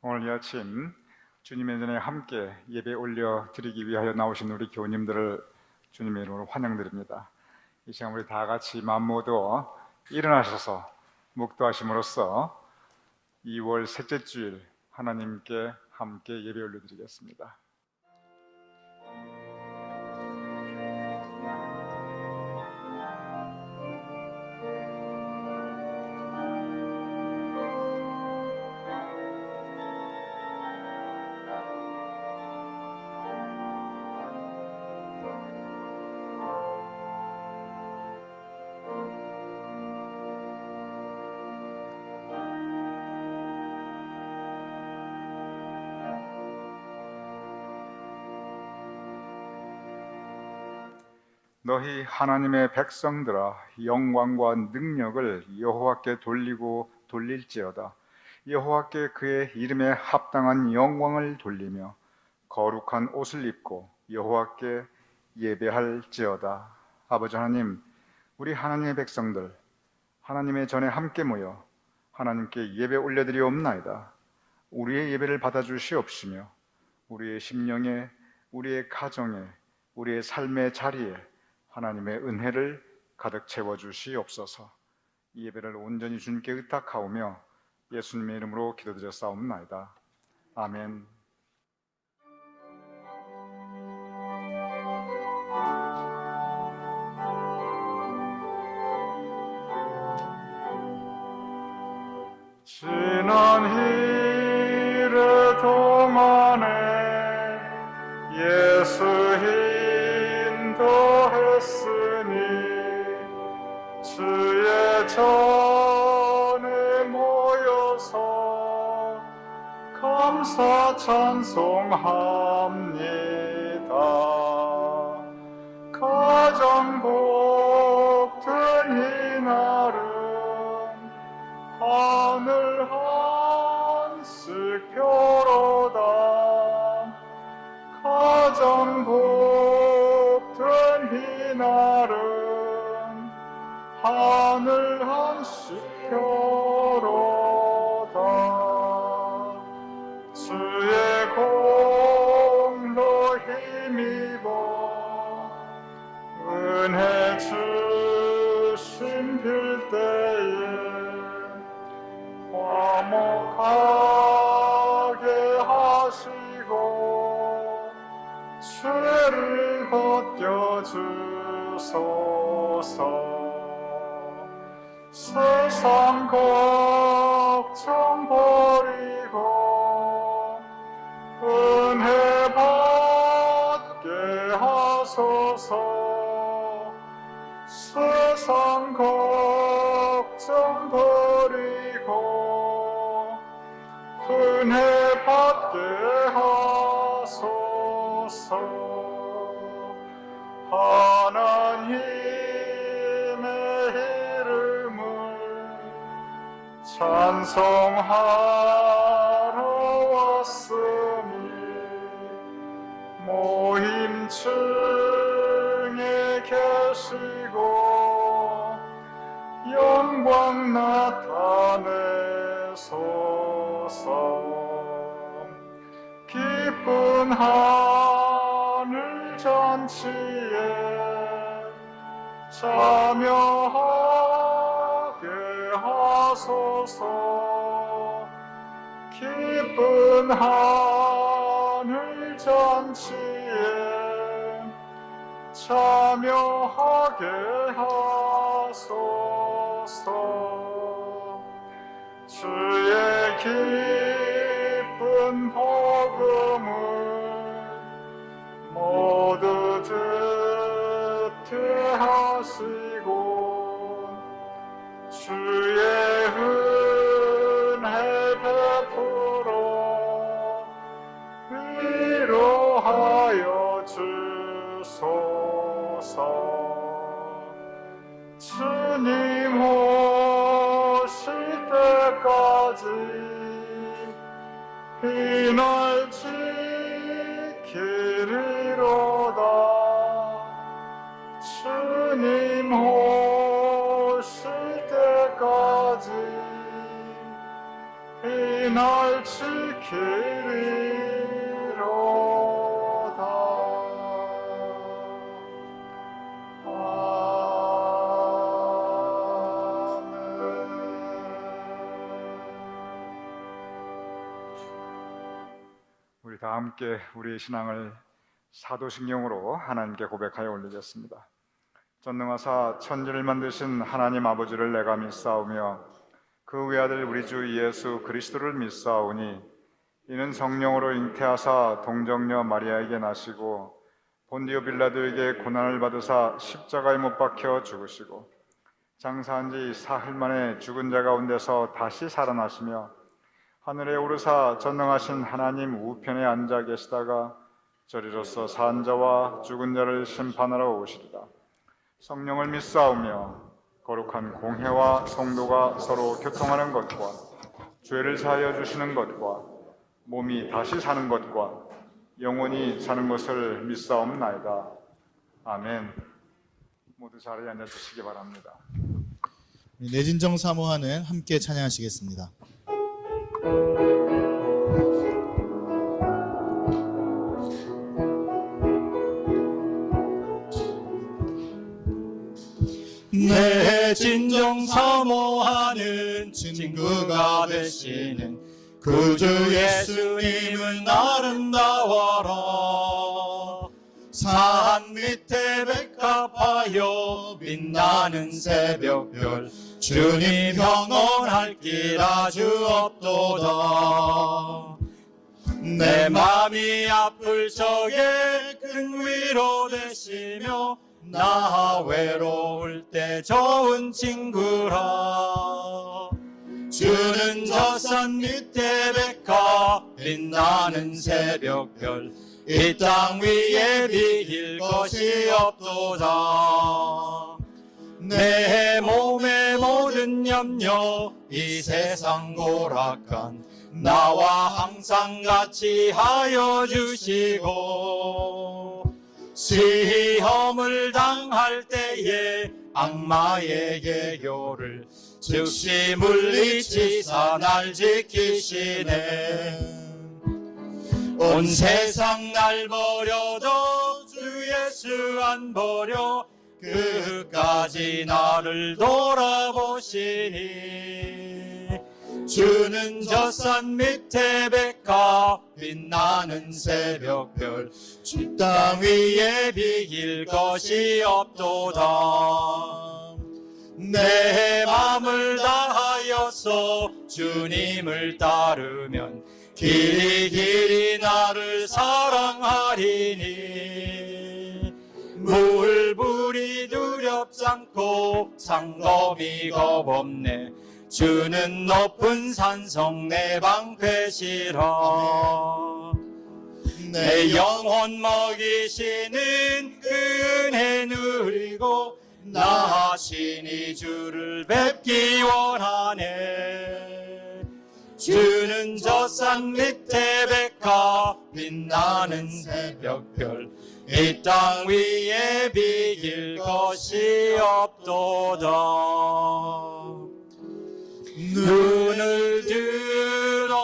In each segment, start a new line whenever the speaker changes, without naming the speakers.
오늘 이 아침 주님의 전에 함께 예배 올려드리기 위하여 나오신 우리 교우님들을 주님의 이름으로 환영드립니다. 이 시간 우리 다 같이 마음 모두 일어나셔서 묵도하심으로써 2월 셋째 주일 하나님께 함께 예배 올려드리겠습니다. 너희 하나님의 백성들아, 영광과 능력을 여호와께 돌리고 돌릴지어다. 여호와께 그의 이름에 합당한 영광을 돌리며 거룩한 옷을 입고 여호와께 예배할지어다. 아버지 하나님, 우리 하나님의 백성들 하나님의 전에 함께 모여 하나님께 예배 올려드리옵나이다. 우리의 예배를 받아주시옵시며 우리의 심령에, 우리의 가정에, 우리의 삶의 자리에 하나님의 은혜를 가득 채워주시옵소서. 이 예배를 온전히 주님께 의탁하오며 예수님의 이름으로 기도드렸사옵나이다. 아멘. 지난 희래 동안에 예수 인도했으니 주의 전에 모여서 감사 찬송합니다. 가장 복된 이날은 하늘 한씩 펴로다. 가장 복된 이날은 하늘 한씩 펴로다. 주의 공로 힘입어 은혜 주심 빌 때에 화목하게 하시고 죄를 벗겨주소서. 세상 걱정 버리고 은혜 받게 하소서. 세상 걱정 버리고 은혜 받게 하소서. 하나님의 이름을 찬송하러 왔으니 모임층에 계시고 영광 나타내소서. 기쁜 하늘 잔치에 참여하게 하소서. 기쁜 하늘 잔치에 참여하게 하소서. 주의 기쁜 복음을 모두 듣게 하시고 주의 은혜 베풀어 위로하여 주소서. 주님 오실 때까지 이 날 지키리로다. 주님 오실 때까지 이 날 지키리로다. 우리 다 함께 우리의 신앙을 사도신경으로 하나님께 고백하여 올리겠습니다. 전능하사 천지를 만드신 하나님 아버지를 내가 믿사오며 그 외아들 우리 주 예수 그리스도를 믿사오니 이는 성령으로 잉태하사 동정녀 마리아에게 나시고 본디오 빌라도에게 고난을 받으사 십자가에 못 박혀 죽으시고 장사한 지 사흘 만에 죽은 자 가운데서 다시 살아나시며 하늘에 오르사 전능하신 하나님 우편에 앉아 계시다가 저리로서 산 자와 죽은 자를 심판하러 오시리라. 성령을 믿사오며 거룩한 공회와 성도가 서로 교통하는 것과 죄를 사하여 주시는 것과 몸이 다시 사는 것과 영원히 사는 것을 믿사옵나이다. 아멘. 모두 자리에 앉아 주시기 바랍니다.
내진정 사모하는 함께 찬양하시겠습니다.
내 진정 사모하는 친구가 되시는 구주 예수님은 아름다워라. 산 밑에 백합하여 빛나는 새벽별 주님 평온할 길 아주 없도다. 내 맘이 아플 적에 큰 위로 되시며 나 외로울 때 좋은 친구라. 주는 저 산 밑에 백합 빛나는 새벽별 이 땅 위에 비길 것이 없도다. 내 몸의 모든 염려 이 세상 고락한 나와 항상 같이 하여 주시고 시험을 당할 때에 악마의 계교를 즉시 물리치사 날 지키시네. 온 세상 날 버려도 주 예수 안 버려 끝까지 나를 돌아보시니. 주는 저 산 밑에 백합 빛나는 새벽별 이 땅 위에 비길 것이 없도다. 내 맘을 다하여서 주님을 따르면 길이 길이 나를 사랑하리니. 물불이 두렵지 않고 상검이 겁없네. 주는 높은 산성 내 방패시라. 내 영혼 먹이시는 그 은혜 누리고 나 신이 주를 뵙기 원하네. 주는 저 산 밑에 백합 빛나는 새벽별 이 땅 위에 비길 것이 없도다. 눈을 들어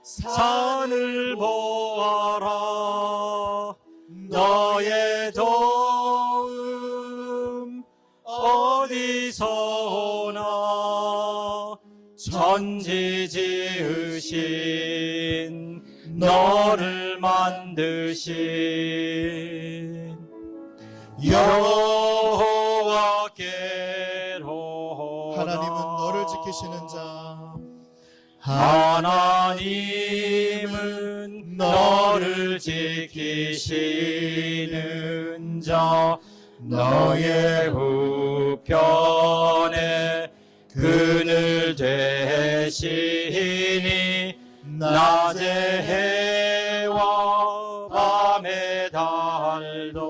산을 보아라. 너의 도움 어디서 오나. 천지 지으신 너를 만드신 여호와께로
하나님은 너를 지키시는 자.
하나님은 너를 지키시는 자. 너의 우편에 그늘 되시니. 낮의 해와 밤의 달도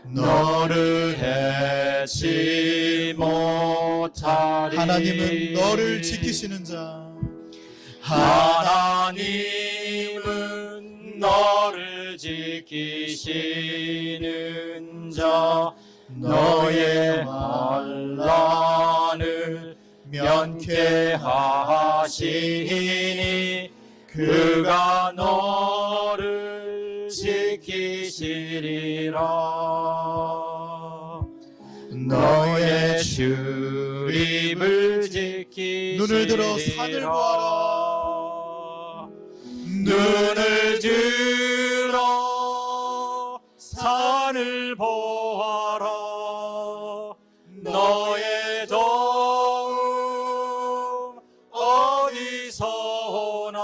너를 해치 못하리.
하나님은 너를 지키시는 자.
하나님은 너를 지키시는 자. 너의 환난을 면케하시니 그가 너를 지키시리라. 너의 출입을 지키시리라.
눈을 들어 산을 보아라.
눈을 들어 산을 보아라. 너의 도움 어디서 오나.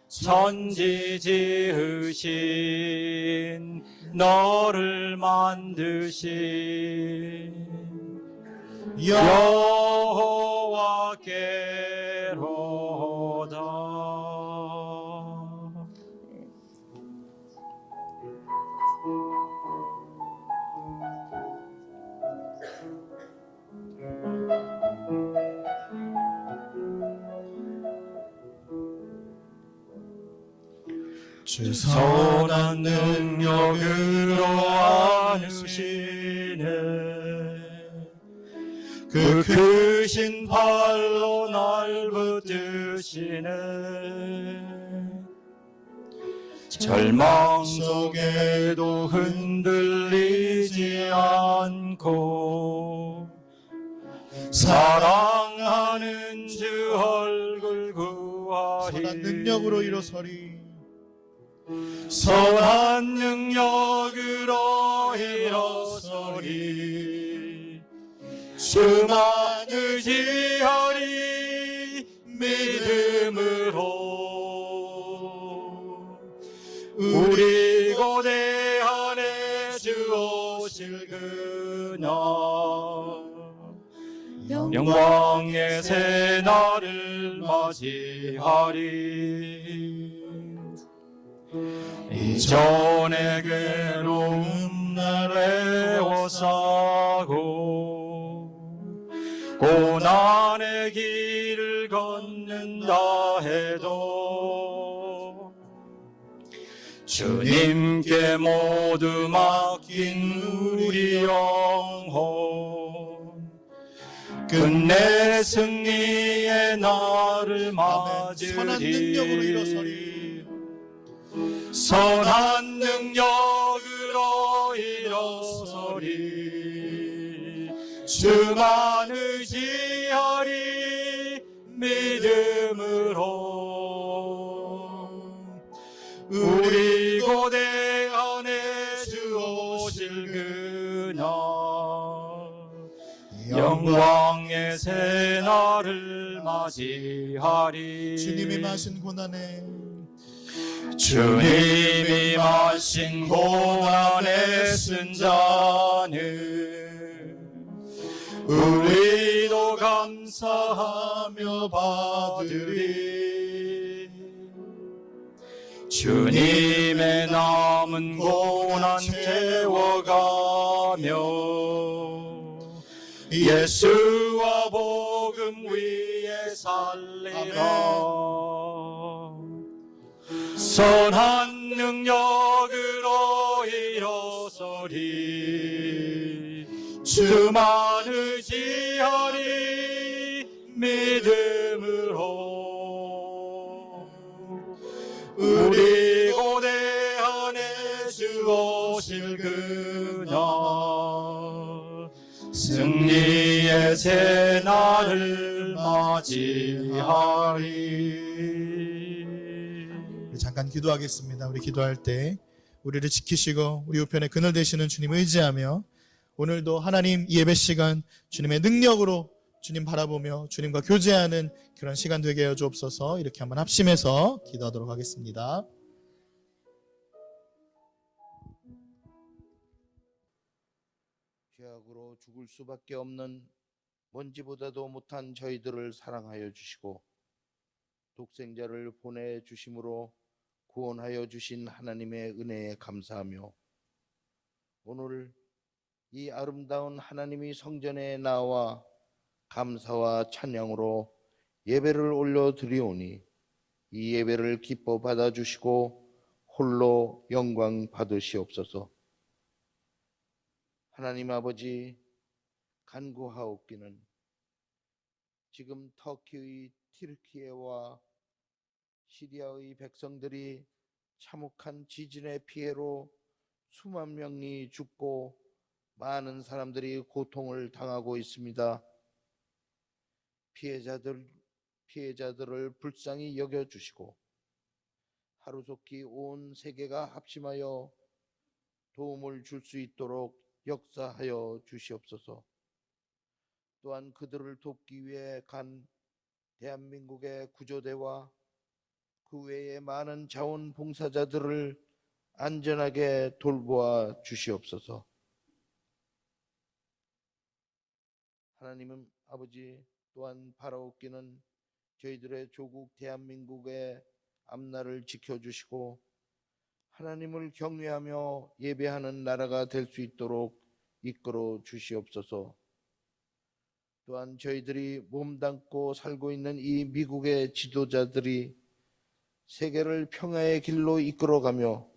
천지 지으신 너를 만드신 여호와께로다.
주
선한 능력으로 안으시네. 그 크신 팔로 날 붙드시네. 절망 속에도 흔들리지 않고 사랑하는 주 얼굴 구하리.
선한 능력으로 일어서리.
선한 능력으로 일어서리. 주만 의지하리. 믿음으로 우리 고대 안에 주 오실 그날 영광의 새 날을 맞이하리. 이전의 괴로움 날 에워싸고 고난의 길을 걷는다 해도 주님께 모두 맡긴 우리 영혼 끝내 승리의 날을 맞으리.
선한 능력으로 일어서리.
선한 능력으로 일어서리. 주만 의지하리. 믿음으로 우리 고대 안에 주 오실 그날 영광의 새 날을 맞이하리.
주님이 마신 고난에
주님이 마신 고난에 쓴 잔을 우리도 감사하며 받으리. 주님의 남은 고난 채워가며 예수와 복음 위에 살리라. 선한 능력으로 일어서리. 주만 의지하리. 믿음으로 우리 고대 안에 주 오실 그날 승리의 새 날을 맞이하리.
잠깐 기도하겠습니다. 우리 기도할 때 우리를 지키시고 우리 우편에 그늘 되시는 주님 의지하며 오늘도 하나님 이 예배 시간 주님의 능력으로 주님 바라보며 주님과 교제하는 그런 시간 되게 하여 주옵소서. 이렇게 한번 합심해서 기도하도록 하겠습니다.
죄악으로 죽을 수밖에 없는 먼지보다도 못한 저희들을 사랑하여 주시고 독생자를 보내주심으로 구원하여 주신 하나님의 은혜에 감사하며 오늘 이 아름다운 하나님이 성전에 나와 감사와 찬양으로 예배를 올려드리오니 이 예배를 기뻐 받아주시고 홀로 영광 받으시옵소서. 하나님 아버지, 간구하옵기는 지금 터키의 튀르키예와 시리아의 백성들이 참혹한 지진의 피해로 수만 명이 죽고 많은 사람들이 고통을 당하고 있습니다. 피해자들을 불쌍히 여겨주시고 하루속히 온 세계가 합심하여 도움을 줄 수 있도록 역사하여 주시옵소서. 또한 그들을 돕기 위해 간 대한민국의 구조대와 그 외에 많은 자원봉사자들을 안전하게 돌보아 주시옵소서. 하나님은 아버지, 또한 바라옵기는 저희들의 조국 대한민국의 앞날을 지켜주시고 하나님을 경외하며 예배하는 나라가 될 수 있도록 이끌어 주시옵소서. 또한 저희들이 몸담고 살고 있는 이 미국의 지도자들이 세계를 평화의 길로 이끌어가며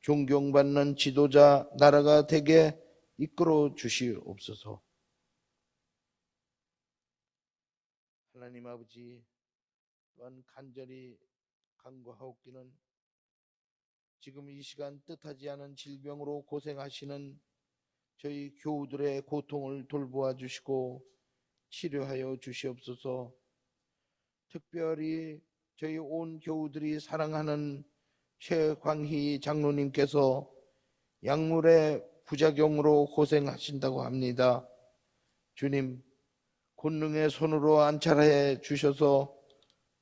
존경받는 지도자 나라가 되게 이끌어 주시옵소서. 하나님 아버지, 또한 간절히 간구하옵기는 지금 이 시간 뜻하지 않은 질병으로 고생하시는 저희 교우들의 고통을 돌보아 주시고 치료하여 주시옵소서. 특별히 저희 온 교우들이 사랑하는 최광희 장로님께서 약물의 부작용으로 고생하신다고 합니다. 주님, 권능의 손으로 안찰해 주셔서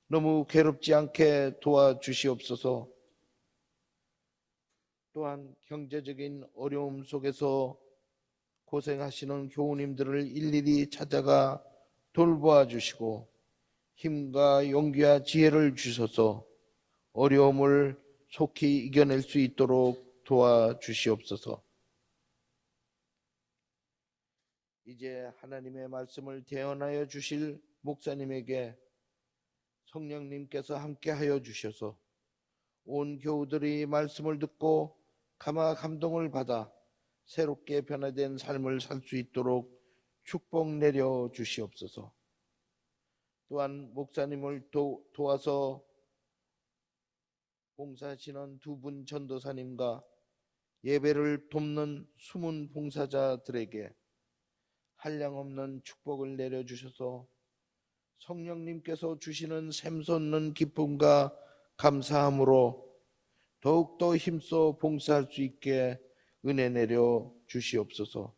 너무 괴롭지 않게 도와주시옵소서. 또한 경제적인 어려움 속에서 고생하시는 교우님들을 일일이 찾아가 돌보아 주시고 힘과 용기와 지혜를 주셔서 어려움을 속히 이겨낼 수 있도록 도와주시옵소서. 이제 하나님의 말씀을 대언하여 주실 목사님에게 성령님께서 함께하여 주셔서 온 교우들이 말씀을 듣고 감화 감동을 받아 새롭게 변화된 삶을 살 수 있도록 축복 내려 주시옵소서. 또한 목사님을 도와서 봉사하시는 두 분 전도사님과 예배를 돕는 숨은 봉사자들에게 한량없는 축복을 내려주셔서 성령님께서 주시는 샘솟는 기쁨과 감사함으로 더욱더 힘써 봉사할 수 있게 은혜 내려 주시옵소서.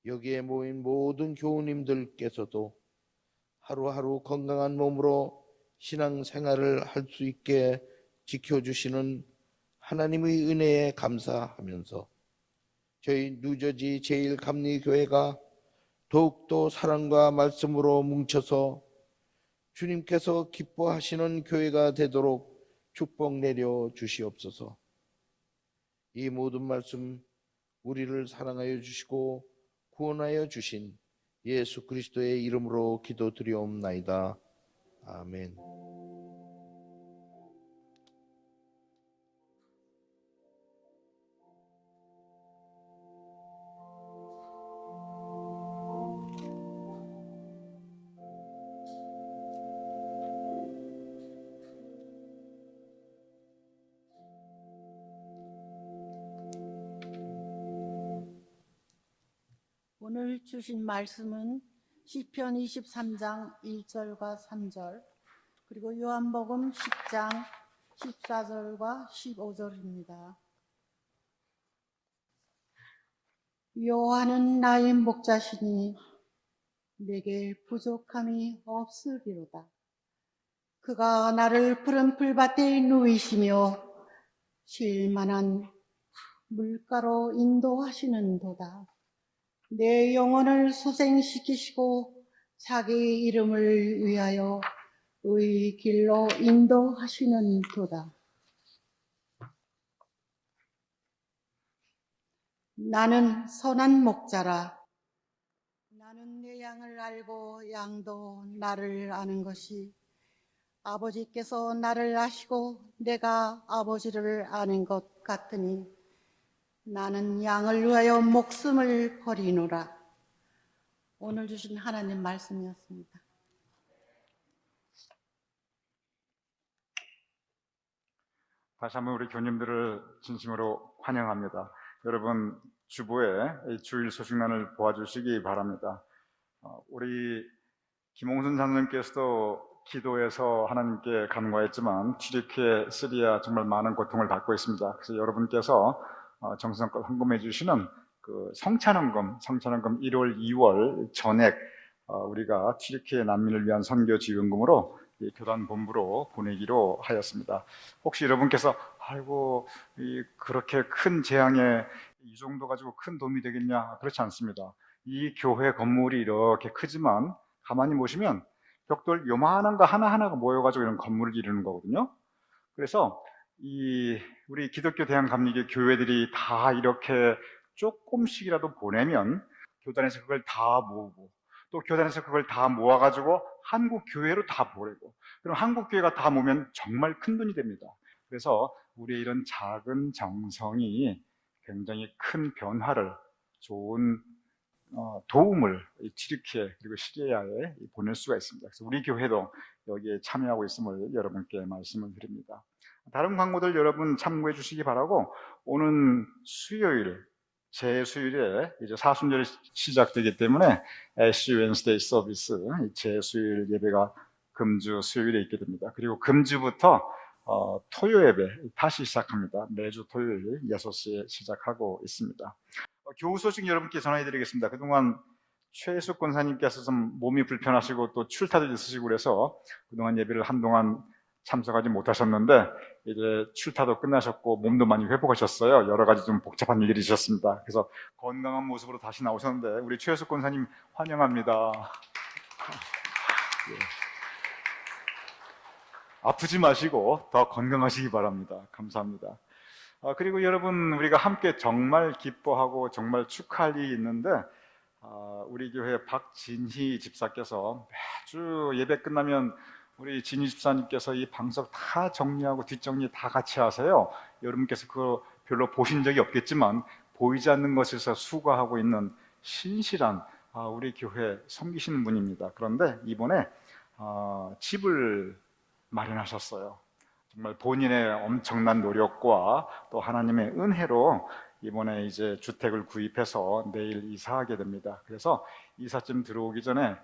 여기에 모인 모든 교우님들께서도 하루하루 건강한 몸으로 신앙생활을 할 수 있게 지켜주시는 하나님의 은혜에 감사하면서 저희 뉴저지 제1감리교회가 더욱더 사랑과 말씀으로 뭉쳐서 주님께서 기뻐하시는 교회가 되도록 축복 내려 주시옵소서. 이 모든 말씀 우리를 사랑하여 주시고 구원하여 주신 예수 그리스도의 이름으로 기도드리옵나이다. 아멘.
오늘 주신 말씀은 시편 23장 1절과 3절, 그리고 요한복음 10장 14절과 15절입니다. 여호와는 나의 목자시니 내게 부족함이 없으리로다. 그가 나를 푸른 풀밭에 누이시며 쉴 만한 물가로 인도하시는도다. 내 영혼을 소생시키시고 자기 이름을 위하여 의 길로 인도하시는도다. 나는 선한 목자라. 나는 내 양을 알고 양도 나를 아는 것이 아버지께서 나를 아시고 내가 아버지를 아는 것 같으니 나는 양을 위하여 목숨을 버리노라. 오늘 주신 하나님 말씀이었습니다.
다시 한번 우리 교님들을 진심으로 환영합니다. 여러분 주보에 이 주일 소식란을 보아주시기 바랍니다. 우리 김홍순 장로님께서도 기도해서 하나님께 간구했지만 튀르키예, 시리아 정말 많은 고통을 받고 있습니다. 그래서 여러분께서 정성껏 헌금해 주시는 그 성찬헌금 1월, 2월 전액 우리가 튀르키예 난민을 위한 선교 지원금으로 교단 본부로 보내기로 하였습니다. 혹시 여러분께서 아이고 그렇게 큰 재앙에 이 정도 가지고 큰 도움이 되겠냐? 그렇지 않습니다. 이 교회 건물이 이렇게 크지만 가만히 보시면 벽돌 요만한 거 하나하나가 모여가지고 이런 건물을 이루는 거거든요. 그래서 우리 기독교 대한감리교 교회들이 다 이렇게 조금씩이라도 보내면 교단에서 그걸 다 모으고 또 교단에서 그걸 다 모아가지고 한국 교회로 다 보내고 그럼 한국 교회가 다 모으면 정말 큰 돈이 됩니다. 그래서 우리의 이런 작은 정성이 굉장히 큰 변화를, 좋은 도움을 튀르키예 그리고 시리아에 보낼 수가 있습니다. 그래서 우리 교회도 여기에 참여하고 있음을 여러분께 말씀을 드립니다. 다른 광고들 여러분 참고해 주시기 바라고, 오는 수요일 제수일에 이제 사순절이 시작되기 때문에 애쉬 웬스데이 서비스 제수일 예배가 금주 수요일에 있게 됩니다. 그리고 금주부터 토요 예배 다시 시작합니다. 매주 토요일 6시에 시작하고 있습니다. 교우 소식 여러분께 전해드리겠습니다. 그동안 최숙 권사님께서 좀 몸이 불편하시고 또 출타도 있으시고 그래서 그동안 예배를 한동안 참석하지 못하셨는데 이제 출타도 끝나셨고 몸도 많이 회복하셨어요. 여러 가지 좀 복잡한 일들이 있었습니다. 그래서 건강한 모습으로 다시 나오셨는데 우리 최숙 권사님 환영합니다. 예. 아프지 마시고 더 건강하시기 바랍니다. 감사합니다. 그리고 여러분 우리가 함께 정말 기뻐하고 정말 축하할 일이 있는데 우리 교회 박진희 집사께서 매주 예배 끝나면 우리 진희 집사님께서 이 방석 다 정리하고 뒷정리 다 같이 하세요. 여러분께서 그거 별로 보신 적이 없겠지만 보이지 않는 것에서 수고하고 있는 신실한 우리 교회 섬기시는 분입니다. 그런데 이번에 집을 마련하셨어요. 정말 본인의 엄청난 노력과 또 하나님의 은혜로 이번에 이제 주택을 구입해서 내일 이사하게 됩니다. 그래서 이삿짐 들어오기 전에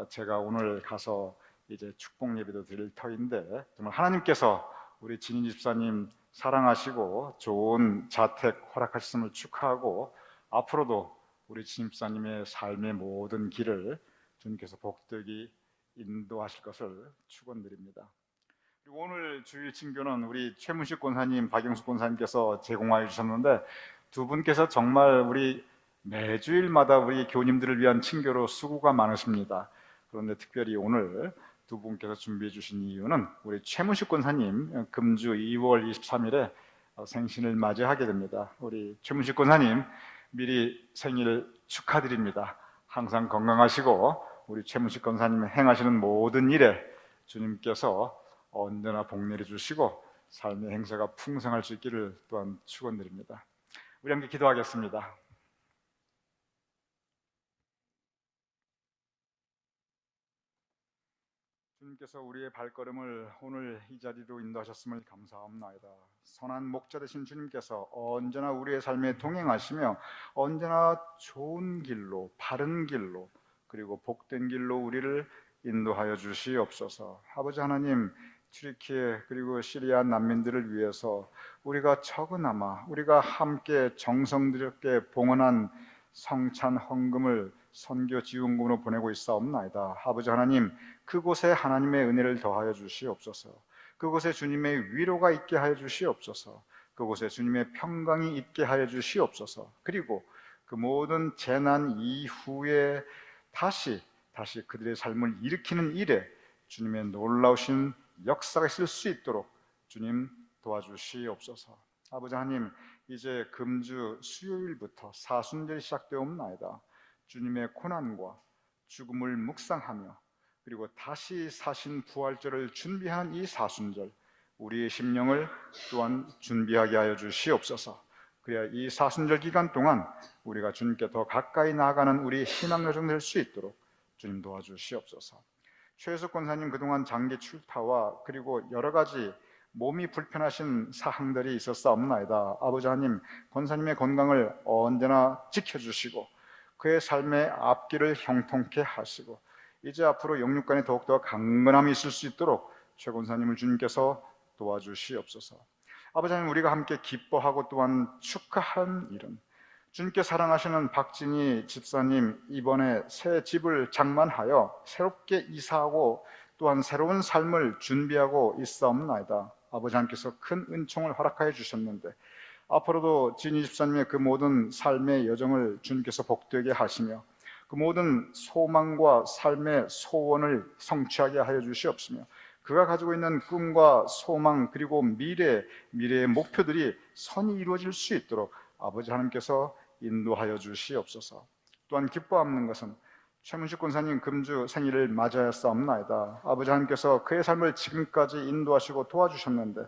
제가 오늘 가서 이제 축복 예배도 드릴 터인데 정말 하나님께서 우리 진희 집사님 사랑하시고 좋은 자택 허락하셨음을 축하하고 앞으로도 우리 진희 집사님의 삶의 모든 길을 주님께서 복되게 인도하실 것을 축원드립니다. 그리고 오늘 주일 친교는 우리 최문식 권사님, 박영숙 권사님께서 제공하여 주셨는데 두 분께서 정말 우리 매주일마다 우리 교님들을 위한 친교로 수고가 많으십니다. 그런데 특별히 오늘 두 분께서 준비해 주신 이유는 우리 최문식 권사님 금주 2월 23일에 생신을 맞이하게 됩니다. 우리 최문식 권사님 미리 생일 축하드립니다. 항상 건강하시고 우리 최문식 권사님 행하시는 모든 일에 주님께서 언제나 복 내려주시고 삶의 행사가 풍성할 수 있기를 또한 축원드립니다. 우리 함께 기도하겠습니다. 주님께서 우리의 발걸음을 오늘 이 자리로 인도하셨음을 감사합니다. 선한 목자 되신 주님께서 언제나 우리의 삶에 동행하시며 언제나 좋은 길로, 바른 길로, 그리고 복된 길로 우리를 인도하여 주시옵소서. 아버지 하나님, 튀르키예 그리고 시리아 난민들을 위해서 우리가 적으나마 우리가 함께 정성 들였게 봉헌한 성찬 헌금을 선교 지원금으로 보내고 있사옵나이다. 아버지 하나님, 그곳에 하나님의 은혜를 더하여 주시옵소서. 그곳에 주님의 위로가 있게 하여 주시옵소서. 그곳에 주님의 평강이 있게 하여 주시옵소서. 그리고 그 모든 재난 이후에 다시 그들의 삶을 일으키는 일에 주님의 놀라우신 역사가 있을 수 있도록 주님 도와주시옵소서. 아버지 하나님, 이제 금주 수요일부터 사순절이 시작되옵나이다. 주님의 고난과 죽음을 묵상하며 그리고 다시 사신 부활절을 준비하는 이 사순절, 우리의 심령을 또한 준비하게 하여 주시옵소서. 그래야 이 사순절 기간 동안 우리가 주님께 더 가까이 나아가는 우리 신앙 여정 될 수 있도록 주님 도와주시옵소서. 최혜숙 권사님 그동안 장기 출타와 그리고 여러 가지 몸이 불편하신 사항들이 있었사옵나이다. 아버지 하나님, 권사님의 건강을 언제나 지켜주시고 그의 삶의 앞길을 형통케 하시고 이제 앞으로 영육간에 더욱더 강건함이 있을 수 있도록 최 권사님을 주님께서 도와주시옵소서. 아버지 하나님, 우리가 함께 기뻐하고 또한 축하한 일은 주님께 사랑하시는 박진희 집사님 이번에 새 집을 장만하여 새롭게 이사하고 또한 새로운 삶을 준비하고 있사옵나이다. 아버지 하나님께서 큰 은총을 허락하여 주셨는데 앞으로도 진희 집사님의 그 모든 삶의 여정을 주님께서 복되게 하시며 그 모든 소망과 삶의 소원을 성취하게 하여 주시옵시며 그가 가지고 있는 꿈과 소망 그리고 미래의 목표들이 선이 이루어질 수 있도록 아버지 하나님께서 인도하여 주시옵소서. 또한 기뻐하는 것은 최문식 권사님 금주 생일을 맞이하였사옵나이다. 아버지 하나님께서 그의 삶을 지금까지 인도하시고 도와주셨는데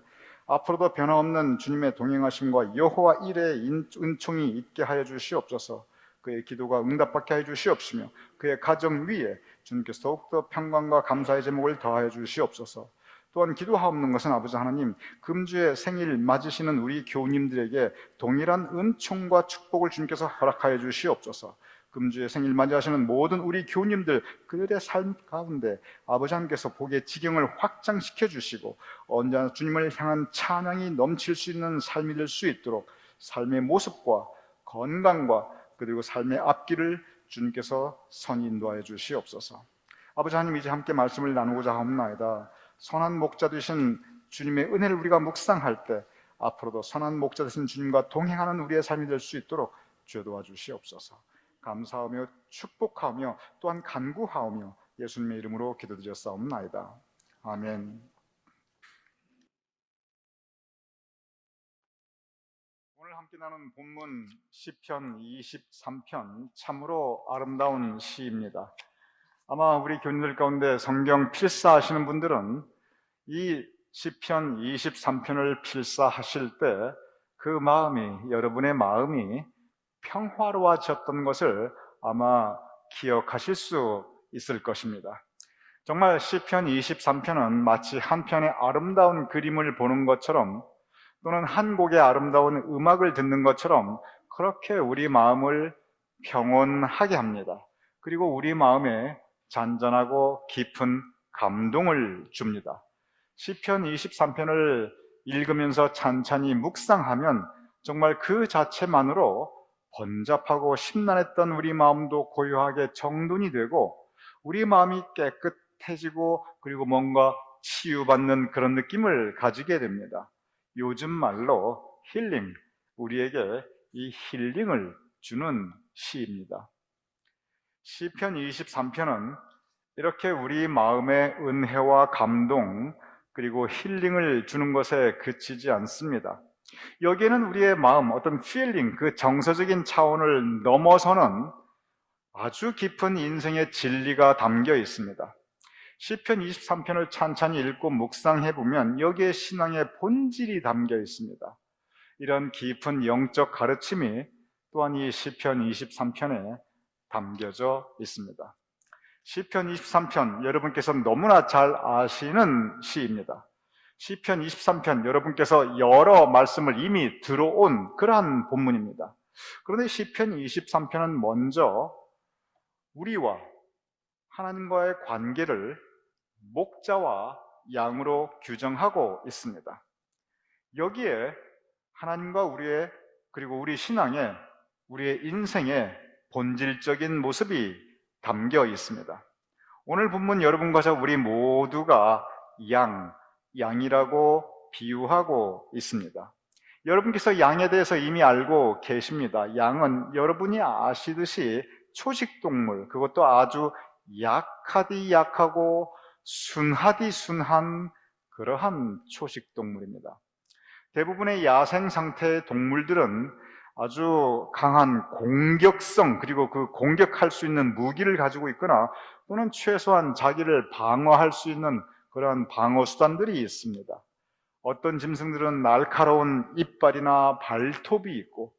앞으로도 변함없는 주님의 동행하심과 여호와 일의 은총이 있게 하여 주시옵소서. 그의 기도가 응답받게 하여 주시옵시며 그의 가정 위에 주님께서 더욱더 평강과 감사의 제목을 더하여 주시옵소서. 또한 기도하옵는 것은 아버지 하나님, 금주의 생일 맞으시는 우리 교우님들에게 동일한 은총과 축복을 주님께서 허락하여 주시옵소서. 금주의 생일 맞이하시는 모든 우리 교우님들 그들의 삶 가운데 아버지 하나님께서 복의 지경을 확장시켜 주시고 언제나 주님을 향한 찬양이 넘칠 수 있는 삶이 될 수 있도록 삶의 모습과 건강과 그리고 삶의 앞길을 주님께서 선히 인도하여 주시옵소서. 아버지 하나님, 이제 함께 말씀을 나누고자 합니다. 선한 목자 되신 주님의 은혜를 우리가 묵상할 때 앞으로도 선한 목자 되신 주님과 동행하는 우리의 삶이 될 수 있도록 주여 도와주시옵소서. 감사하며 축복하며 또한 간구하오며 예수님의 이름으로 기도드렸사옵나이다. 아멘. 오늘 함께 나눈 본문 시편 23편 참으로 아름다운 시입니다. 아마 우리 교인들 가운데 성경 필사하시는 분들은 이 시편 23편을 필사하실 때 그 마음이, 여러분의 마음이 평화로워졌던 것을 아마 기억하실 수 있을 것입니다. 정말 시편 23편은 마치 한 편의 아름다운 그림을 보는 것처럼 또는 한 곡의 아름다운 음악을 듣는 것처럼 그렇게 우리 마음을 평온하게 합니다. 그리고 우리 마음에 잔잔하고 깊은 감동을 줍니다. 시편 23편을 읽으면서 찬찬히 묵상하면 정말 그 자체만으로 번잡하고 심란했던 우리 마음도 고요하게 정돈이 되고 우리 마음이 깨끗해지고 그리고 뭔가 치유받는 그런 느낌을 가지게 됩니다. 요즘 말로 힐링, 우리에게 이 힐링을 주는 시입니다. 시편 23편은 이렇게 우리 마음의 은혜와 감동 그리고 힐링을 주는 것에 그치지 않습니다. 여기에는 우리의 마음, 어떤 필링, 그 정서적인 차원을 넘어서는 아주 깊은 인생의 진리가 담겨 있습니다. 시편 23편을 찬찬히 읽고 묵상해 보면 여기에 신앙의 본질이 담겨 있습니다. 이런 깊은 영적 가르침이 또한 이 시편 23편에 담겨져 있습니다. 시편 23편 여러분께서 너무나 잘 아시는 시입니다. 시편 23편 여러분께서 여러 말씀을 이미 들어온 그러한 본문입니다. 그런데 시편 23편은 먼저 우리와 하나님과의 관계를 목자와 양으로 규정하고 있습니다. 여기에 하나님과 우리의 그리고 우리 신앙의 우리의 인생의 본질적인 모습이 담겨 있습니다. 오늘 본문 여러분과 저 우리 모두가 양이라고 비유하고 있습니다. 여러분께서 양에 대해서 이미 알고 계십니다. 양은 여러분이 아시듯이 초식동물, 그것도 아주 약하디 약하고 순하디 순한 그러한 초식동물입니다. 대부분의 야생 상태의 동물들은 아주 강한 공격성 그리고 그 공격할 수 있는 무기를 가지고 있거나 또는 최소한 자기를 방어할 수 있는 그러한 방어 수단들이 있습니다. 어떤 짐승들은 날카로운 이빨이나 발톱이 있고,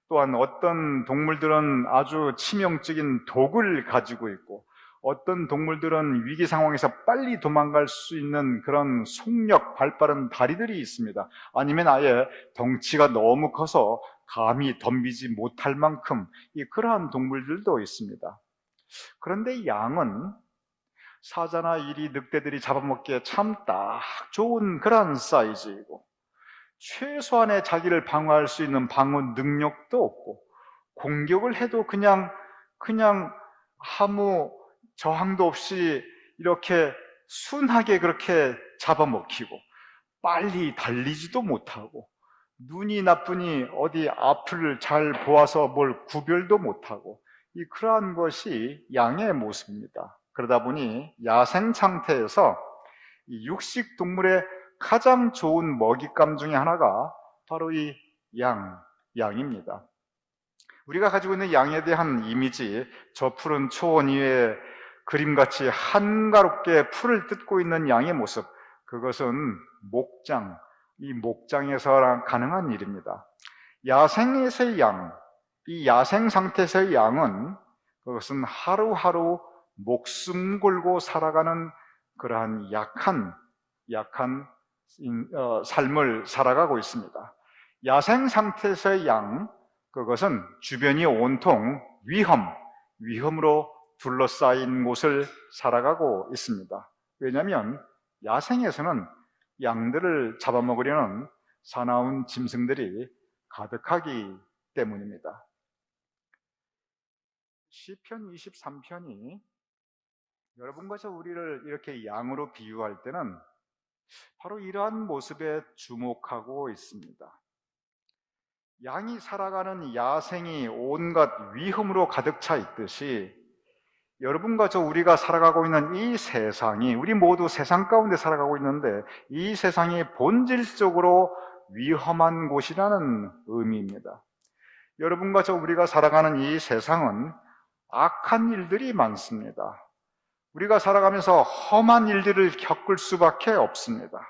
또한 어떤 동물들은 아주 치명적인 독을 가지고 있고, 어떤 동물들은 위기 상황에서 빨리 도망갈 수 있는 그런 속력, 발빠른 다리들이 있습니다. 아니면 아예 덩치가 너무 커서 감히 덤비지 못할 만큼 그러한 동물들도 있습니다. 그런데 양은 사자나 이리, 늑대들이 잡아먹기에 참 딱 좋은 그런 사이즈이고, 최소한의 자기를 방어할 수 있는 방어 능력도 없고, 공격을 해도 그냥 아무 저항도 없이 이렇게 순하게 그렇게 잡아먹히고, 빨리 달리지도 못하고, 눈이 나쁘니 어디 앞을 잘 보아서 뭘 구별도 못하고, 그러한 것이 양의 모습입니다. 그러다 보니 야생 상태에서 이 육식 동물의 가장 좋은 먹잇감 중에 하나가 바로 이 양입니다. 우리가 가지고 있는 양에 대한 이미지, 저 푸른 초원 위에 그림같이 한가롭게 풀을 뜯고 있는 양의 모습, 그것은 이 목장에서 가능한 일입니다. 야생에서의 양, 이 야생 상태에서의 양은 그것은 하루하루 목숨 걸고 살아가는 그러한 약한 삶을 살아가고 있습니다. 야생 상태에서의 양, 그것은 주변이 온통 위험으로 둘러싸인 곳을 살아가고 있습니다. 왜냐하면 야생에서는 양들을 잡아먹으려는 사나운 짐승들이 가득하기 때문입니다. 시편 23편이 여러분과 저 우리를 이렇게 양으로 비유할 때는 바로 이러한 모습에 주목하고 있습니다. 양이 살아가는 야생이 온갖 위험으로 가득 차 있듯이, 여러분과 저 우리가 살아가고 있는 이 세상이, 우리 모두 세상 가운데 살아가고 있는데, 이 세상이 본질적으로 위험한 곳이라는 의미입니다. 여러분과 저 우리가 살아가는 이 세상은 악한 일들이 많습니다. 우리가 살아가면서 험한 일들을 겪을 수밖에 없습니다.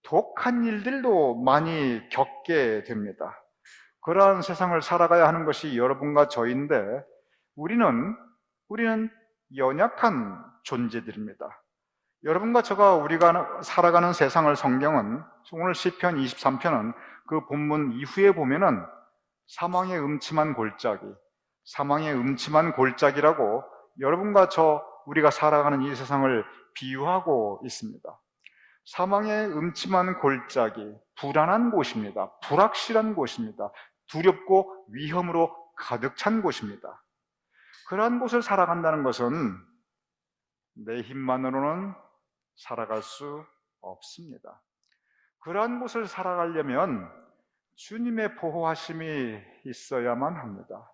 독한 일들도 많이 겪게 됩니다. 그러한 세상을 살아가야 하는 것이 여러분과 저인데, 우리는 연약한 존재들입니다. 여러분과 우리가 살아가는 세상을 성경은, 오늘 시편 23편은 그 본문 이후에 보면은 사망의 음침한 골짜기라고 여러분과 우리가 살아가는 이 세상을 비유하고 있습니다. 사망의 음침한 골짜기, 불안한 곳입니다. 불확실한 곳입니다. 두렵고 위험으로 가득 찬 곳입니다. 그러한 곳을 살아간다는 것은 내 힘만으로는 살아갈 수 없습니다. 그러한 곳을 살아가려면 주님의 보호하심이 있어야만 합니다.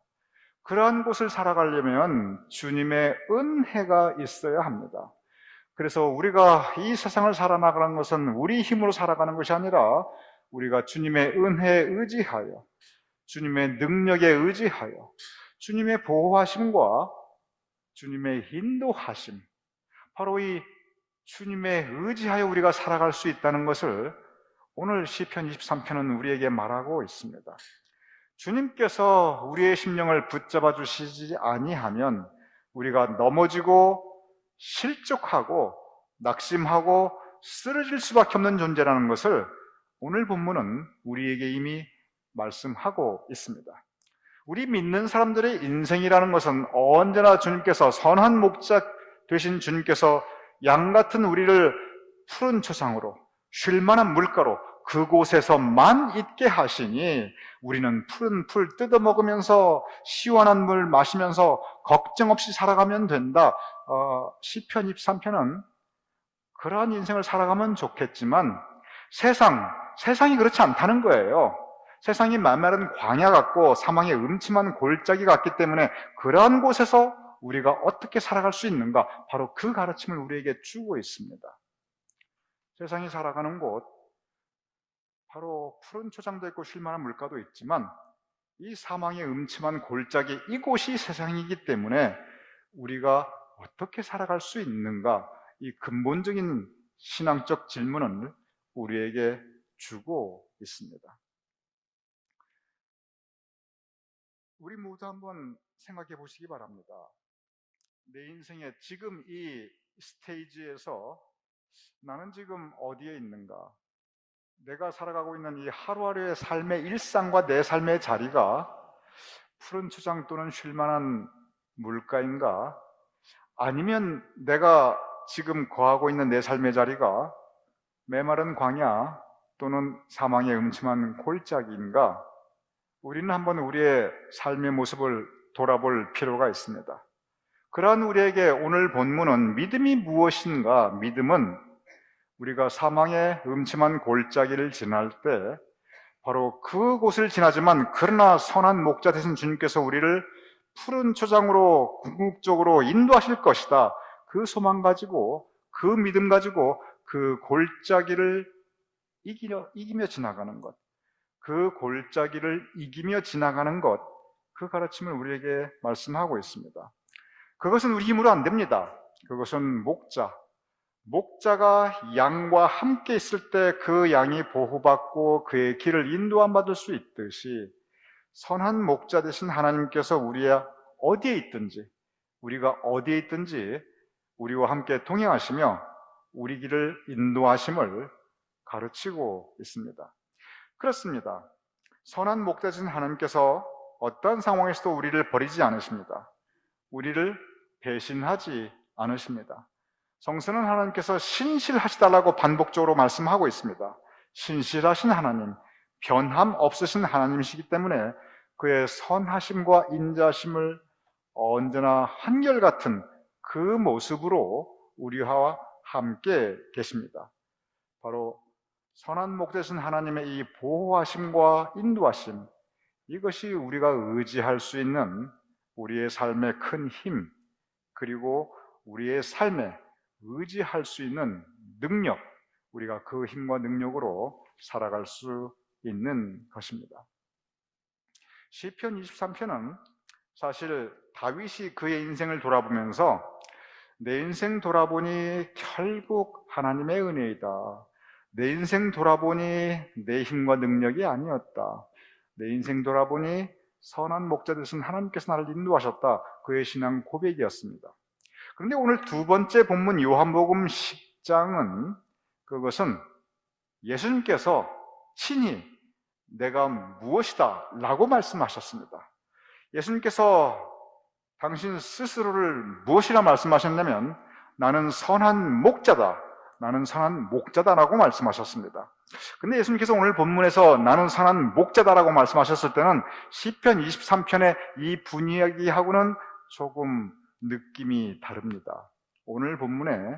그러한 곳을 살아가려면 주님의 은혜가 있어야 합니다. 그래서 우리가 이 세상을 살아나가는 것은 우리 힘으로 살아가는 것이 아니라, 우리가 주님의 은혜에 의지하여, 주님의 능력에 의지하여, 주님의 보호하심과 주님의 인도하심, 바로 이 주님에 의지하여 우리가 살아갈 수 있다는 것을 오늘 시편 23편은 우리에게 말하고 있습니다. 주님께서 우리의 심령을 붙잡아 주시지 아니하면 우리가 넘어지고 실족하고 낙심하고 쓰러질 수밖에 없는 존재라는 것을 오늘 본문은 우리에게 이미 말씀하고 있습니다. 우리 믿는 사람들의 인생이라는 것은 언제나 주님께서, 선한 목자 되신 주님께서 양 같은 우리를 푸른 초상으로, 쉴만한 물가로 그곳에서만 있게 하시니, 우리는 푸른 풀 뜯어먹으면서 시원한 물 마시면서 걱정 없이 살아가면 된다. 시편 23편은 그러한 인생을 살아가면 좋겠지만, 세상이 그렇지 않다는 거예요. 세상이 만만한 광야 같고 사망의 음침한 골짜기 같기 때문에, 그러한 곳에서 우리가 어떻게 살아갈 수 있는가, 바로 그 가르침을 우리에게 주고 있습니다. 세상이 살아가는 곳, 바로 푸른 초장도 있고 쉴만한 물가도 있지만, 이 사망의 음침한 골짜기, 이곳이 세상이기 때문에 우리가 어떻게 살아갈 수 있는가, 이 근본적인 신앙적 질문을 우리에게 주고 있습니다. 우리 모두 한번 생각해 보시기 바랍니다. 내 인생의 지금 이 스테이지에서 나는 지금 어디에 있는가? 내가 살아가고 있는 이 하루하루의 삶의 일상과 내 삶의 자리가 푸른 초장 또는 쉴만한 물가인가? 아니면 내가 지금 거하고 있는 내 삶의 자리가 메마른 광야 또는 사망의 음침한 골짜기인가? 우리는 한번 우리의 삶의 모습을 돌아볼 필요가 있습니다. 그러한 우리에게 오늘 본문은 믿음이 무엇인가? 믿음은 우리가 사망의 음침한 골짜기를 지날 때 바로 그곳을 지나지만 그러나 선한 목자 되신 주님께서 우리를 푸른 초장으로 궁극적으로 인도하실 것이다. 그 소망 가지고 그 믿음 가지고 그 골짜기를 이기며 지나가는 것, 그 골짜기를 이기며 지나가는 것, 그 가르침을 우리에게 말씀하고 있습니다. 그것은 우리 힘으로 안 됩니다. 그것은 목자가 양과 함께 있을 때 그 양이 보호받고 그의 길을 인도함 받을 수 있듯이 선한 목자 되신 하나님께서 우리가 어디에 있든지 우리와 함께 동행하시며 우리 길을 인도하심을 가르치고 있습니다. 그렇습니다. 선한 목자 되신 하나님께서 어떠한 상황에서도 우리를 버리지 않으십니다. 우리를 배신하지 않으십니다. 성서는 하나님께서 신실하시다라고 반복적으로 말씀하고 있습니다. 신실하신 하나님, 변함 없으신 하나님이시기 때문에 그의 선하심과 인자심을 언제나 한결같은 그 모습으로 우리와 함께 계십니다. 바로 선한 목자신 하나님의 이 보호하심과 인도하심, 이것이 우리가 의지할 수 있는 우리의 삶의 큰 힘, 그리고 우리의 삶에 의지할 수 있는 능력, 우리가 그 힘과 능력으로 살아갈 수 있는 것입니다. 시편 23편은 사실 다윗이 그의 인생을 돌아보면서 내 인생 돌아보니 결국 하나님의 은혜이다. 내 인생 돌아보니 내 힘과 능력이 아니었다. 내 인생 돌아보니 선한 목자 되신 하나님께서 나를 인도하셨다. 그의 신앙 고백이었습니다. 그런데 오늘 두 번째 본문 요한복음 10장은 그것은 예수님께서 친히 내가 무엇이다 라고 말씀하셨습니다. 예수님께서 당신 스스로를 무엇이라 말씀하셨냐면 나는 선한 목자다. 나는 선한 목자다라고 말씀하셨습니다. 근데 예수님께서 오늘 본문에서 나는 선한 목자다라고 말씀하셨을 때는 시편 23편의 이 분위기하고는 조금 느낌이 다릅니다. 오늘 본문에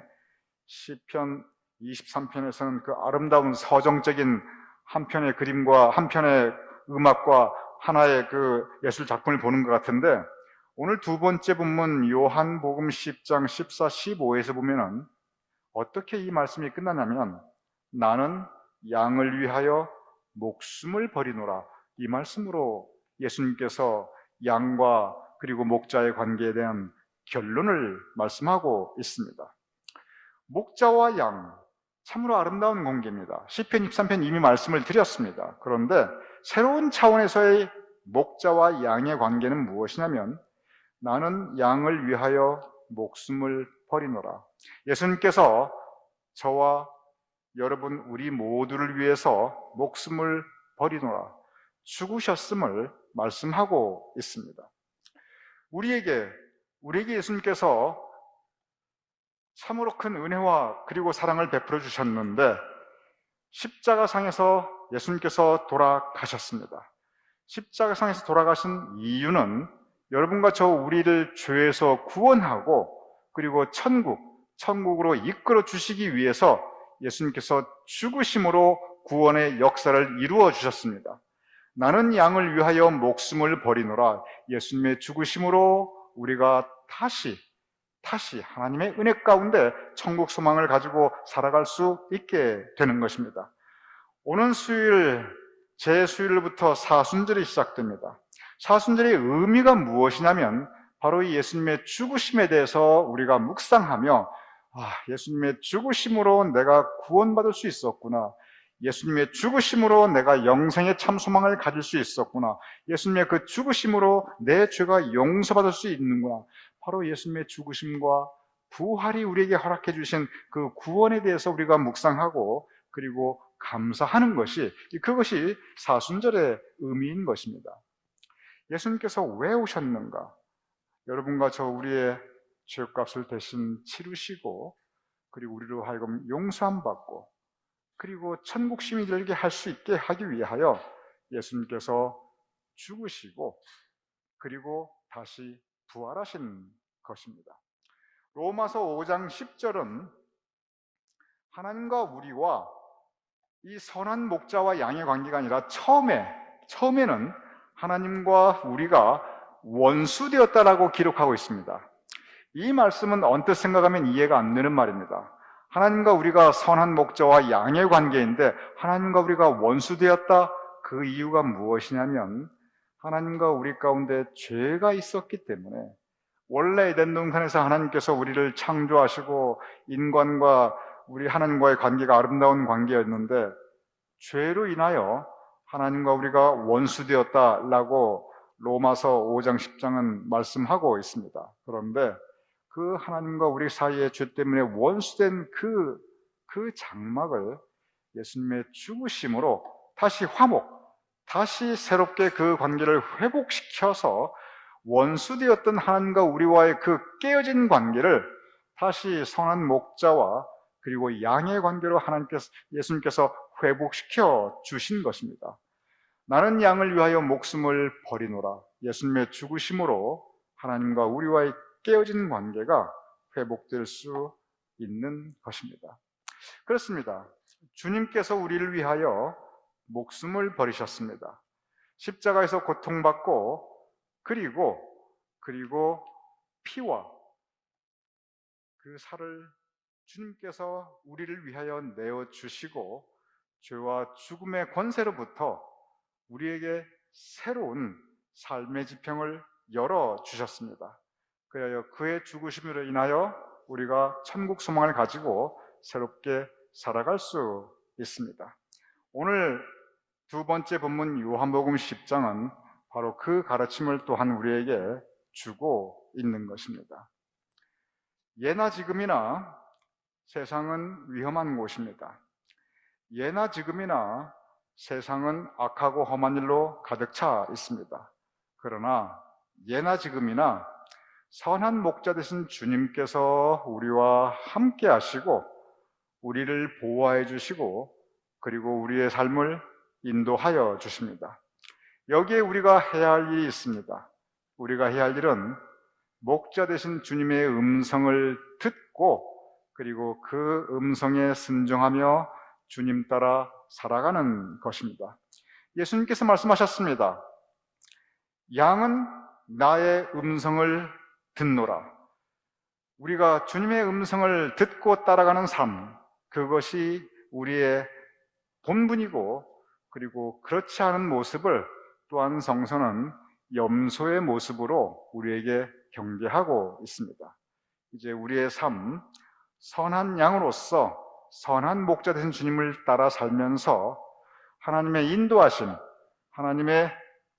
시편 23편에서는 그 아름다운 서정적인 한 편의 그림과 한 편의 음악과 하나의 그 예술 작품을 보는 것 같은데 오늘 두 번째 본문 요한복음 10장 14, 15에서 보면은 어떻게 이 말씀이 끝나냐면 나는 양을 위하여 목숨을 버리노라 이 말씀으로 예수님께서 양과 그리고 목자의 관계에 대한 결론을 말씀하고 있습니다. 목자와 양, 참으로 아름다운 관계입니다. 시편 23편 이미 말씀을 드렸습니다. 그런데 새로운 차원에서의 목자와 양의 관계는 무엇이냐면 나는 양을 위하여 목숨을 버리노라. 예수님께서 저와 여러분 우리 모두를 위해서 목숨을 버리노라 죽으셨음을 말씀하고 있습니다. 우리에게 예수님께서 참으로 큰 은혜와 그리고 사랑을 베풀어 주셨는데 십자가상에서 예수님께서 돌아가셨습니다. 십자가상에서 돌아가신 이유는 여러분과 저 우리를 죄에서 구원하고 그리고 천국으로 이끌어 주시기 위해서 예수님께서 죽으심으로 구원의 역사를 이루어 주셨습니다. 나는 양을 위하여 목숨을 버리노라. 예수님의 죽으심으로 우리가 다시 하나님의 은혜 가운데 천국 소망을 가지고 살아갈 수 있게 되는 것입니다. 오는 수요일 제 수요일부터 사순절이 시작됩니다. 사순절의 의미가 무엇이냐면 바로 이 예수님의 죽으심에 대해서 우리가 묵상하며 예수님의 죽으심으로 내가 구원받을 수 있었구나. 예수님의 죽으심으로 내가 영생의 참 소망을 가질 수 있었구나. 예수님의 그 죽으심으로 내 죄가 용서받을 수 있는구나. 바로 예수님의 죽으심과 부활이 우리에게 허락해 주신 그 구원에 대해서 우리가 묵상하고 그리고 감사하는 것이, 그것이 사순절의 의미인 것입니다. 예수님께서 왜 오셨는가? 여러분과 저 우리의 죄값을 대신 치르시고 그리고 우리로 하여금 용서함 받고 그리고 천국 시민이 되게 할 수 있게 하기 위하여 예수님께서 죽으시고 그리고 다시 부활하신 것입니다. 로마서 5장 10절은 하나님과 우리와 이 선한 목자와 양의 관계가 아니라 처음에는 하나님과 우리가 원수되었다라고 기록하고 있습니다. 이 말씀은 언뜻 생각하면 이해가 안 되는 말입니다. 하나님과 우리가 선한 목자와 양의 관계인데 하나님과 우리가 원수되었다, 그 이유가 무엇이냐면 하나님과 우리 가운데 죄가 있었기 때문에, 원래 에덴 동산에서 하나님께서 우리를 창조하시고 인간과 우리 하나님과의 관계가 아름다운 관계였는데 죄로 인하여 하나님과 우리가 원수되었다라고 로마서 5장 10장은 말씀하고 있습니다. 그런데 그 하나님과 우리 사이의 죄 때문에 원수된 그 장막을 예수님의 죽으심으로 다시 다시 새롭게 그 관계를 회복시켜서 원수되었던 하나님과 우리와의 그 깨어진 관계를 다시 선한 목자와 그리고 양의 관계로 예수님께서 회복시켜 주신 것입니다. 나는 양을 위하여 목숨을 버리노라. 예수님의 죽으심으로 하나님과 우리와의 깨어진 관계가 회복될 수 있는 것입니다. 그렇습니다. 주님께서 우리를 위하여 목숨을 버리셨습니다. 십자가에서 고통받고 그리고 피와 그 살을 주님께서 우리를 위하여 내어주시고 죄와 죽음의 권세로부터 우리에게 새로운 삶의 지평을 열어주셨습니다. 그리하여 그의 죽으심으로 인하여 우리가 천국 소망을 가지고 새롭게 살아갈 수 있습니다. 오늘 두 번째 본문 요한복음 10장은 바로 그 가르침을 또한 우리에게 주고 있는 것입니다. 예나 지금이나 세상은 위험한 곳입니다. 예나 지금이나 세상은 악하고 험한 일로 가득 차 있습니다. 그러나 예나 지금이나 선한 목자 되신 주님께서 우리와 함께 하시고 우리를 보호해 주시고 그리고 우리의 삶을 인도하여 주십니다. 여기에 우리가 해야 할 일이 있습니다. 우리가 해야 할 일은 목자 되신 주님의 음성을 듣고 그리고 그 음성에 순종하며 주님 따라 살아가는 것입니다. 예수님께서 말씀하셨습니다. 양은 나의 음성을 듣노라. 우리가 주님의 음성을 듣고 따라가는 삶, 그것이 우리의 본분이고 그리고 그렇지 않은 모습을 또한 성서는 염소의 모습으로 우리에게 경계하고 있습니다. 이제 우리의 삶, 선한 양으로서 선한 목자 되신 주님을 따라 살면서 하나님의 인도하심, 하나님의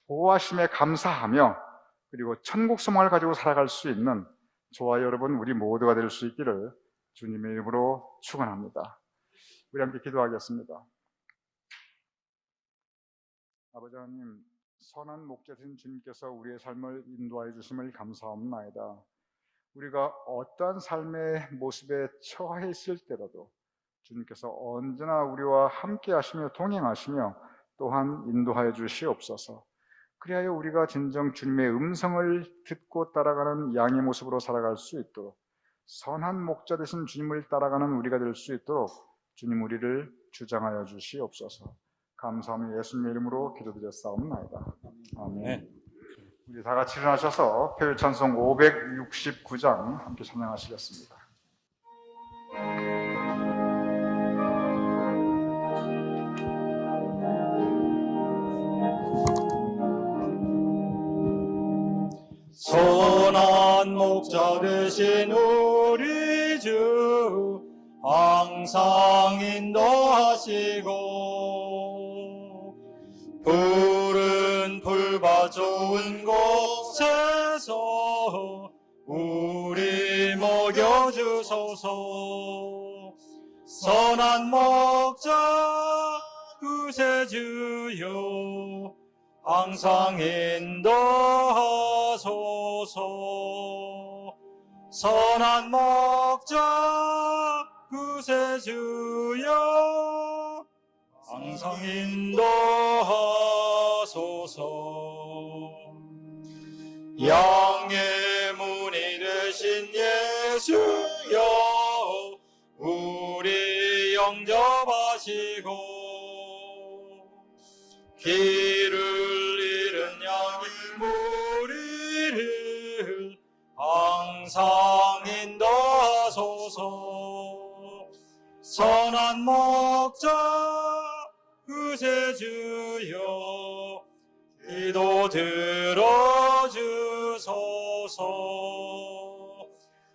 보호하심에 감사하며 그리고 천국 소망을 가지고 살아갈 수 있는 저와 여러분 우리 모두가 될 수 있기를 주님의 이름으로 축원합니다. 우리 함께 기도하겠습니다. 아버지 하나님, 선한 목자 되신 주님께서 우리의 삶을 인도하여 주심을 감사합니다. 우리가 어떠한 삶의 모습에 처해 있을 때라도 주님께서 언제나 우리와 함께 하시며 동행하시며 또한 인도하여 주시옵소서. 그리하여 우리가 진정 주님의 음성을 듣고 따라가는 양의 모습으로 살아갈 수 있도록, 선한 목자 되신 주님을 따라가는 우리가 될 수 있도록 주님 우리를 주장하여 주시옵소서. 감사하며 예수님의 이름으로 기도드렸사옵나이다. 아멘. 우리 다 같이 일어나셔서 표율 찬송 569장 함께 찬양하시겠습니다.
선한 목자 되신 우리 주 항상 인도하시고 우리 먹여주소서. 선한 목자 구세주여 항상 인도하소서. 선한 목자 구세주여 항상 인도하소서. 양의 문이 되신 예수여 우리 영접하시고 길을 잃은 양의 무리를 항상 인도하소서. 선한 목자 구세주여 기도 들어주소서.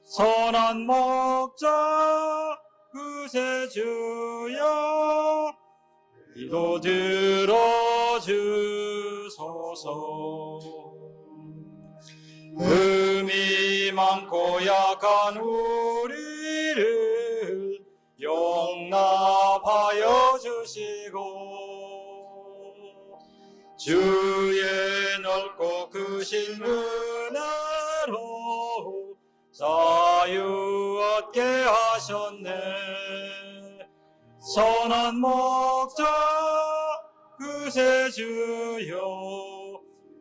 선한 목자 구세주여 기도 들어주소서. 흠이 많고 약한 우리를 용납하여 주시고 주의 넓고 크신 은혜로 자유 얻게 하셨네. 선한 목자 구세주여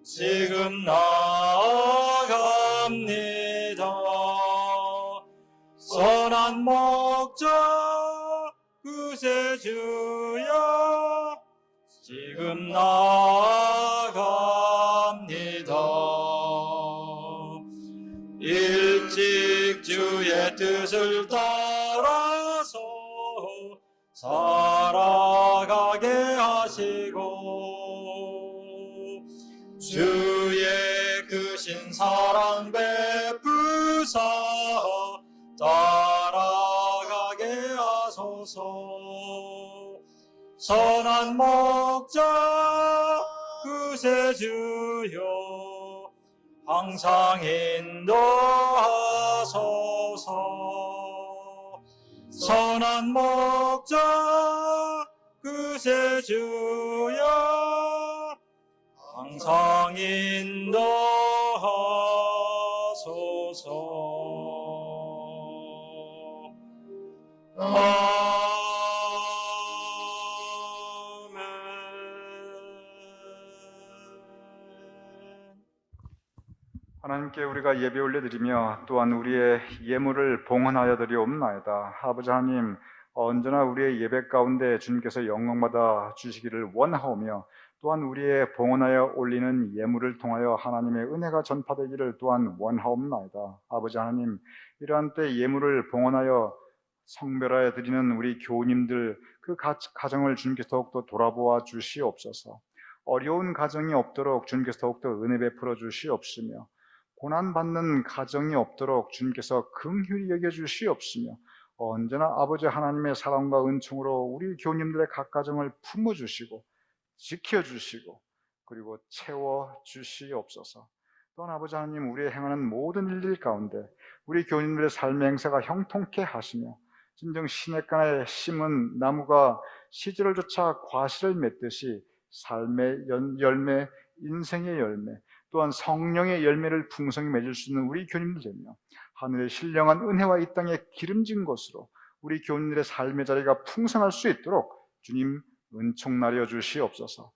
지금 나아갑니다. 선한 목자 구세주여 지금 나아갑니다. 일찍 주의 뜻을 따라서 살아가게 하시고 주의 크신 사랑 베푸사 따라가게 하소서. 선한 목자 구세주여 항상 인도하소서. 선한 목자 구세주여 항상 인도하소서.
하나님께 우리가 예배 올려드리며 또한 우리의 예물을 봉헌하여 드리옵나이다. 아버지 하나님, 언제나 우리의 예배 가운데 주님께서 영광받아 주시기를 원하오며 또한 우리의 봉헌하여 올리는 예물을 통하여 하나님의 은혜가 전파되기를 또한 원하옵나이다. 아버지 하나님, 이러한 때 예물을 봉헌하여 성별하여 드리는 우리 교우님들 그 가정을 주님께서 더욱더 돌아보아 주시옵소서. 어려운 가정이 없도록 주님께서 더욱더 은혜 베풀어 주시옵시며 고난받는 가정이 없도록 주님께서 긍휼히 여겨주시옵시며 언제나 아버지 하나님의 사랑과 은총으로 우리 교우님들의 각 가정을 품어주시고 지켜주시고 그리고 채워주시옵소서. 또한 아버지 하나님, 우리의 행하는 모든 일들 가운데 우리 교우님들의 삶의 행사가 형통케 하시며 진정 시냇가에 심은 나무가 시절을 쫓아 과실을 맺듯이 삶의 열매, 인생의 열매, 또한 성령의 열매를 풍성히 맺을 수 있는 우리 교우님들 되며 하늘의 신령한 은혜와 이 땅에 기름진 것으로 우리 교우님들의 삶의 자리가 풍성할 수 있도록 주님 은총 나려 주시옵소서.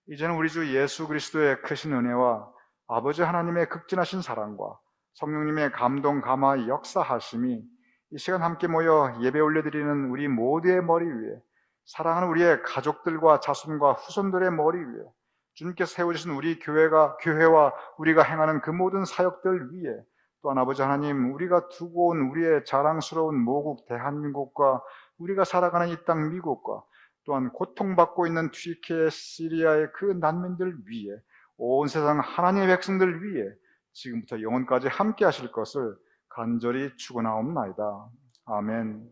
이제는 우리 주 예수 그리스도의 크신 은혜와 아버지 하나님의 극진하신 사랑과 성령님의 감동 감화 역사하심이 이 시간 함께 모여 예배 올려드리는 우리 모두의 머리 위에, 사랑하는 우리의 가족들과 자손과 후손들의 머리 위에, 주님께서 세워주신 우리 교회와 우리가 행하는 그 모든 사역들 위에, 또한 아버지 하나님, 우리가 두고 온 우리의 자랑스러운 모국 대한민국과 우리가 살아가는 이 땅 미국과 또한 고통받고 있는 튀르키예, 시리아의 그 난민들 위에, 온 세상 하나님의 백성들 위에 지금부터 영원까지 함께 하실 것을 간절히 축원하옵나이다. 아멘.